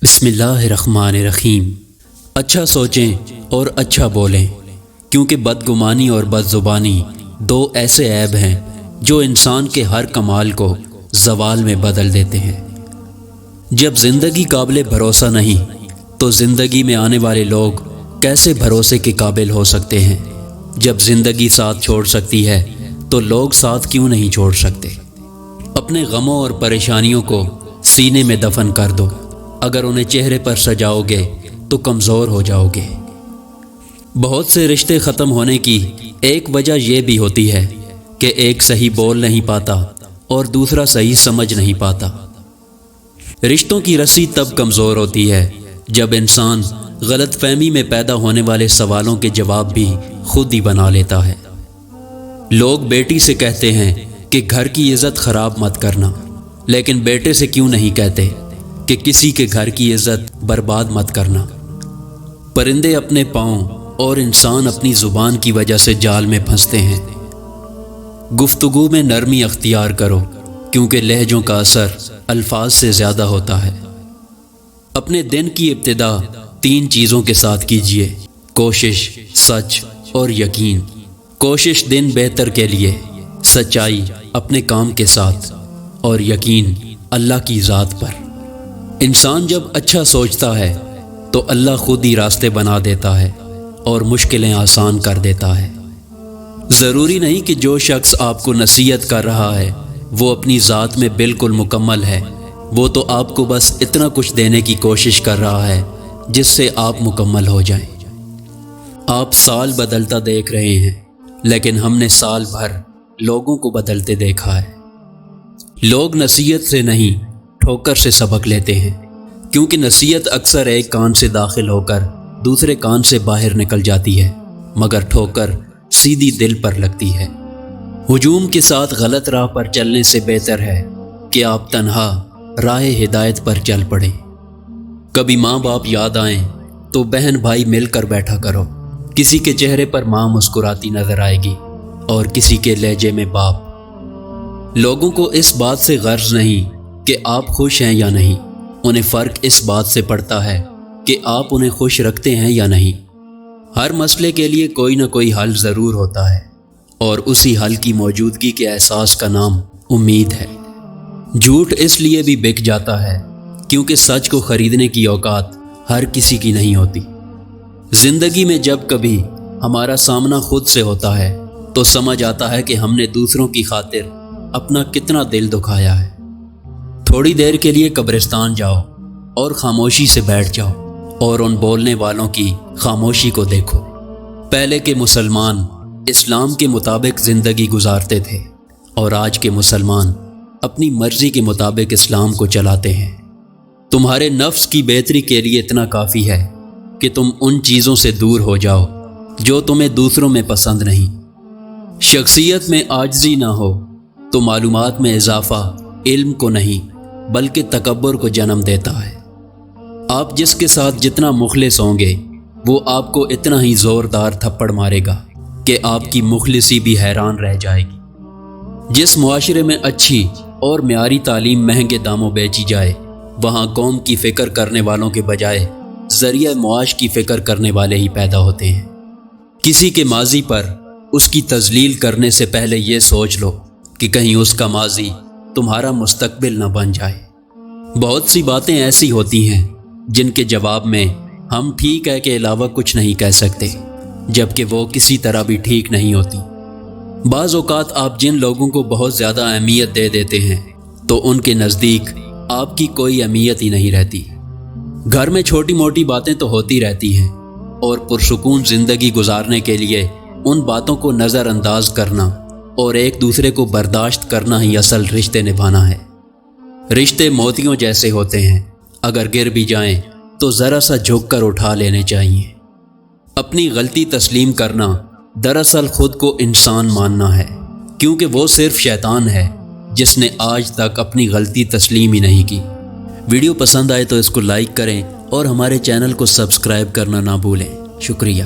بسم اللہ الرحمن الرحیم۔ اچھا سوچیں اور اچھا بولیں، کیونکہ بدگمانی اور بد زبانی دو ایسے عیب ہیں جو انسان کے ہر کمال کو زوال میں بدل دیتے ہیں۔ جب زندگی قابل بھروسہ نہیں تو زندگی میں آنے والے لوگ کیسے بھروسے کے قابل ہو سکتے ہیں؟ جب زندگی ساتھ چھوڑ سکتی ہے تو لوگ ساتھ کیوں نہیں چھوڑ سکتے؟ اپنے غموں اور پریشانیوں کو سینے میں دفن کر دو، اگر انہیں چہرے پر سجاؤ گے تو کمزور ہو جاؤ گے۔ بہت سے رشتے ختم ہونے کی ایک وجہ یہ بھی ہوتی ہے کہ ایک صحیح بول نہیں پاتا اور دوسرا صحیح سمجھ نہیں پاتا۔ رشتوں کی رسی تب کمزور ہوتی ہے جب انسان غلط فہمی میں پیدا ہونے والے سوالوں کے جواب بھی خود ہی بنا لیتا ہے۔ لوگ بیٹی سے کہتے ہیں کہ گھر کی عزت خراب مت کرنا، لیکن بیٹے سے کیوں نہیں کہتے کہ کسی کے گھر کی عزت برباد مت کرنا؟ پرندے اپنے پاؤں اور انسان اپنی زبان کی وجہ سے جال میں پھنستے ہیں۔ گفتگو میں نرمی اختیار کرو، کیونکہ لہجوں کا اثر الفاظ سے زیادہ ہوتا ہے۔ اپنے دن کی ابتدا 3 چیزوں کے ساتھ کیجیے: کوشش، سچ اور یقین۔ کوشش دن بہتر کے لیے، سچائی اپنے کام کے ساتھ، اور یقین اللہ کی ذات پر۔ انسان جب اچھا سوچتا ہے تو اللہ خود ہی راستے بنا دیتا ہے اور مشکلیں آسان کر دیتا ہے۔ ضروری نہیں کہ جو شخص آپ کو نصیحت کر رہا ہے وہ اپنی ذات میں بالکل مکمل ہے، وہ تو آپ کو بس اتنا کچھ دینے کی کوشش کر رہا ہے جس سے آپ مکمل ہو جائیں۔ آپ سال بدلتا دیکھ رہے ہیں، لیکن ہم نے سال بھر لوگوں کو بدلتے دیکھا ہے۔ لوگ نصیحت سے نہیں ٹھوکر سے سبق لیتے ہیں، کیونکہ نصیحت اکثر ایک کان سے داخل ہو کر دوسرے کان سے باہر نکل جاتی ہے، مگر ٹھوکر سیدھی دل پر لگتی ہے۔ ہجوم کے ساتھ غلط راہ پر چلنے سے بہتر ہے کہ آپ تنہا راہ ہدایت پر چل پڑیں۔ کبھی ماں باپ یاد آئیں تو بہن بھائی مل کر بیٹھا کرو۔ کسی کے چہرے پر ماں مسکراتی نظر آئے گی اور کسی کے لہجے میں باپ۔ لوگوں کو اس بات سے غرض نہیں کہ آپ خوش ہیں یا نہیں، انہیں فرق اس بات سے پڑتا ہے کہ آپ انہیں خوش رکھتے ہیں یا نہیں۔ ہر مسئلے کے لیے کوئی نہ کوئی حل ضرور ہوتا ہے، اور اسی حل کی موجودگی کے احساس کا نام امید ہے۔ جھوٹ اس لیے بھی بک جاتا ہے کیونکہ سچ کو خریدنے کی اوقات ہر کسی کی نہیں ہوتی۔ زندگی میں جب کبھی ہمارا سامنا خود سے ہوتا ہے تو سمجھ آتا ہے کہ ہم نے دوسروں کی خاطر اپنا کتنا دل دکھایا ہے۔ تھوڑی دیر کے لیے قبرستان جاؤ اور خاموشی سے بیٹھ جاؤ اور ان بولنے والوں کی خاموشی کو دیکھو۔ پہلے کے مسلمان اسلام کے مطابق زندگی گزارتے تھے، اور آج کے مسلمان اپنی مرضی کے مطابق اسلام کو چلاتے ہیں۔ تمہارے نفس کی بہتری کے لیے اتنا کافی ہے کہ تم ان چیزوں سے دور ہو جاؤ جو تمہیں دوسروں میں پسند نہیں۔ شخصیت میں عاجزی نہ ہو تو معلومات میں اضافہ علم کو نہیں بلکہ تکبر کو جنم دیتا ہے۔ آپ جس کے ساتھ جتنا مخلص ہوں گے وہ آپ کو اتنا ہی زوردار تھپڑ مارے گا کہ آپ کی مخلصی بھی حیران رہ جائے گی۔ جس معاشرے میں اچھی اور معیاری تعلیم مہنگے داموں بیچی جائے، وہاں قوم کی فکر کرنے والوں کے بجائے ذریعہ معاش کی فکر کرنے والے ہی پیدا ہوتے ہیں۔ کسی کے ماضی پر اس کی تذلیل کرنے سے پہلے یہ سوچ لو کہ کہیں اس کا ماضی تمہارا مستقبل نہ بن جائے۔ بہت سی باتیں ایسی ہوتی ہیں جن کے جواب میں ہم ٹھیک ہے کے علاوہ کچھ نہیں کہہ سکتے، جبکہ وہ کسی طرح بھی ٹھیک نہیں ہوتی۔ بعض اوقات آپ جن لوگوں کو بہت زیادہ اہمیت دے دیتے ہیں تو ان کے نزدیک آپ کی کوئی اہمیت ہی نہیں رہتی۔ گھر میں چھوٹی موٹی باتیں تو ہوتی رہتی ہیں، اور پرسکون زندگی گزارنے کے لیے ان باتوں کو نظر انداز کرنا اور ایک دوسرے کو برداشت کرنا ہی اصل رشتے نبھانا ہے۔ رشتے موتیوں جیسے ہوتے ہیں، اگر گر بھی جائیں تو ذرا سا جھک کر اٹھا لینے چاہیے۔ اپنی غلطی تسلیم کرنا دراصل خود کو انسان ماننا ہے، کیونکہ وہ صرف شیطان ہے جس نے آج تک اپنی غلطی تسلیم ہی نہیں کی۔ ویڈیو پسند آئے تو اس کو لائک کریں اور ہمارے چینل کو سبسکرائب کرنا نہ بھولیں۔ شکریہ۔